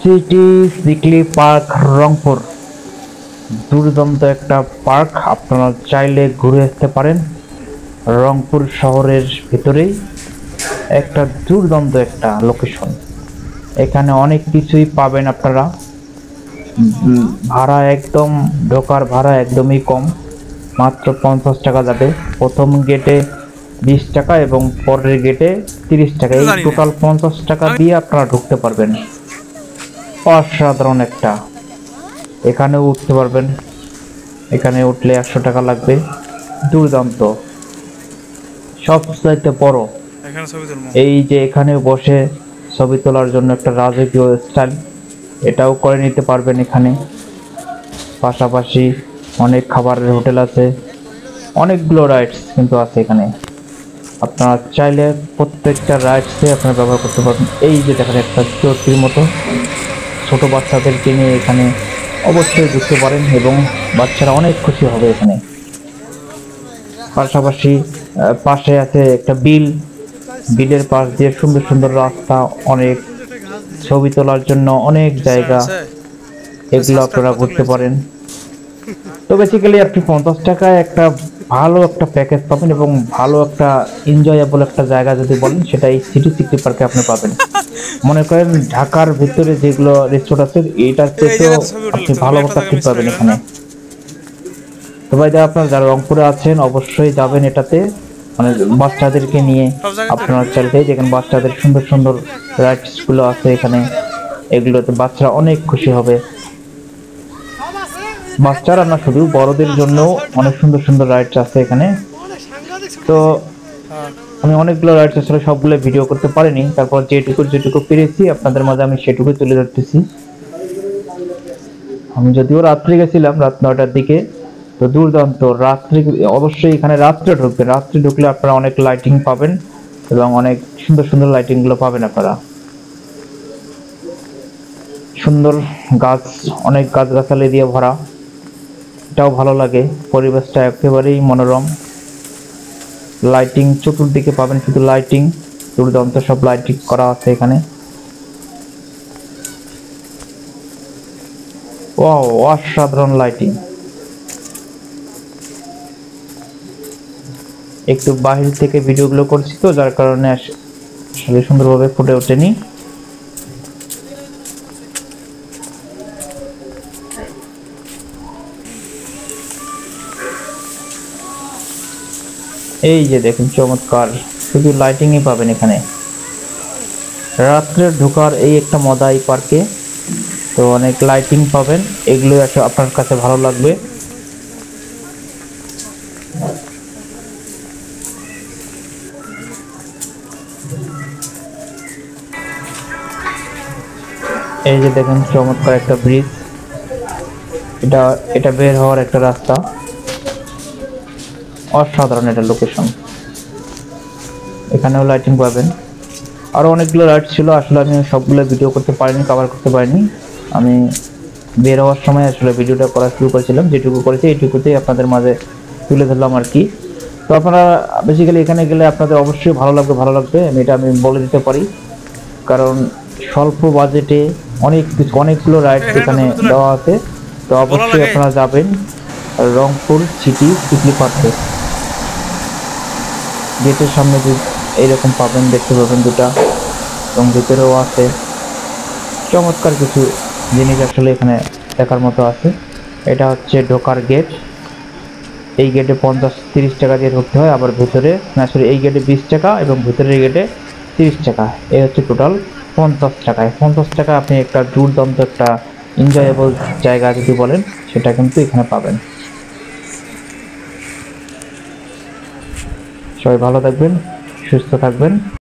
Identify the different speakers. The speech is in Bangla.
Speaker 1: সিটি সিকলি পার্ক রংপুর দুর্দান্ত একটা পার্ক। আপনারা চাইলে ঘুরে আসতে পারেন। রংপুর শহরের ভিতরেই একটা দুর্দান্ত একটা লোকেশন। এখানে অনেক কিছুই পাবেন আপনারা। ভাড়া একদম, ঢোকার ভাড়া একদমই কম, মাত্র 50 টাকা যাবে। প্রথম গেটে 20 টাকা এবং পরের গেটে 30 টাকা। এই টোটাল 50 টাকা দিয়ে আপনারা ঢুকতে পারবেন। অসাধারণ একটা, এখানে উঠতে পারবেন। এখানে উঠলে 100 টাকা লাগবে। দুর্দান্ত, সবচাইতে বড়। এই যে এখানে বসে ছবি তোলার জন্য একটা রাজকীয় স্টাইল, এটাও করে নিতে পারবেন এখানে। পাশাপাশি অনেক খাবারের হোটেল আছে, অনেকগুলো রাইডস কিন্তু আছে এখানে। আপনারা চাইলে প্রত্যেকটা রাইডসে আপনারা ব্যবহার করতে পারবেন। এই যে দেখেন একটা চরকির মতো, ছোট বাচ্চাদেরকে নিয়ে এখানে অবশ্যই ঢুকতে পারেন এবং বাচ্চারা অনেক খুশি হবে এখানে। পাশাপাশি পাশে আছে একটা বিল, বিলের পাশ দিয়ে সুন্দর সুন্দর রাস্তা, অনেক ছবি তোলার জন্য অনেক জায়গা, এগুলো আপনারা ঘুরতে পারেন। তো বেসিক্যালি আপনি 50 টাকায় একটা ভালো একটা প্যাকেজ পাবেন এবং ভালো একটা এনজয়েবল একটা জায়গা যদি বলেন, সেটা এই সিটি সিটি পার্কে আপনি পাবেন। মনে করেন ঢাকার ভিতরে যেগুলো রেস্টুরেন্ট আছে, এটার চেয়েও আপনি ভালো প্যাকেজ পাবেন এখানে। তো ভাই, আপনারা যারা রংপুরে আছেন অবশ্যই যাবেন এটাতে, মানে বাচ্চাদেরকে নিয়ে। আপনারা চাইলে যেখানে বাচ্চাদের সুন্দর সুন্দর রাইডস গুলো আছে এখানে, এগুলোতে বাচ্চারা অনেক খুশি হবে। বাচ্চারা না, শুধু বড়দের জন্য অনেক সুন্দর সুন্দর রাইডস আছে এখানে। তো আমি অনেকগুলো রাইডস আসলে সবগুলো ভিডিও করতে পারিনি, তারপর যেটুকু পেরেছি আপনাদের মাঝে আমি সেটুকু তুলে ধরতেছি। আমি যদিও রাত্রে গেছিলাম, রাত 9টার দিকে। তো দুর্দান্ত রাত্রি, অবশ্যই এখানে রাত্রে ঢুকবেন। রাত্রে ঢুকলে আপনারা অনেক লাইটিং পাবেন এবং অনেক সুন্দর সুন্দর লাইটিং গুলো পাবেন আপনারা। সুন্দর গাছ, অনেক গাছগাছালি দিয়ে ভরা, এটাও ভালো লাগে। পরিবেশটা একেবারেই মনোরম। লাইটিং চতুর্দিকে পাবেন, শুধু লাইটিং, দুর্দান্ত সব লাইটিং করা আছে এখানে। ওয়াও, অসাধারণ লাইটিং। একটু বাহির থেকে ভিডিওগুলো করছি তো, যার কারণে আসলে সুন্দরভাবে ফুটে ওঠেনি। এই যে দেখুন, চমৎকার, শুধু লাইটিংই পাবেন এখানে। রাত্রে ঢোকার এই একটা মজা এই পার্কে। তো অনেক লাইটিং পাবেন, এগুলো আপনার কাছে ভালো লাগবে। এই যে দেখেন, চমৎকার একটা ব্রিজ, এটা বের হওয়ার একটা রাস্তা। অসাধারণ এটা লোকেশন। এখানেও লাইটিং পাবেন। আরো অনেকগুলো রাইড ছিল, আসলে আমি সবগুলো ভিডিও করতে পারিনি, কভার করতে পারিনি। আমি বের হওয়ার সময় আসলে ভিডিওটা করা শুরু করেছিলাম, যেটুকু করেছি এইটুকুতেই আপনাদের মাঝে তুলে ধরলাম আর কি। তো আপনারা বেসিক্যালি এখানে গেলে আপনাদের অবশ্যই ভালো লাগবে, আমি বলে দিতে পারি। কারণ স্বল্প বাজেটে অনেকগুলো রাইড এখানে দেওয়া আছে। তো অবশ্যই আপনারা যাবেন রংপুর সিটি সিটি পার্কে। গেটের সামনে যে এইরকম পাবেন, দেখতে পাবেন দুটা, এবং ভিতরেও আছে চমৎকার কিছু জিনিস আসলে এখানে দেখার মতো আছে। এটা হচ্ছে ঢোকার গেট। এই গেটে 30 টাকা দিয়ে ঢুকতে হয়, আবার ভিতরে এই গেটে 20 টাকা এবং ভিতরের গেটে 30 টাকা। এই হচ্ছে টোটাল 50 টাকায়। 50 টাকা আপনি একটা দুর্দান্ত একটা এনজয়েবল জায়গা যদি বলেন, সেটা কিন্তু এখানে পাবেন। সবাই ভালো থাকবেন, সুস্থ থাকবেন।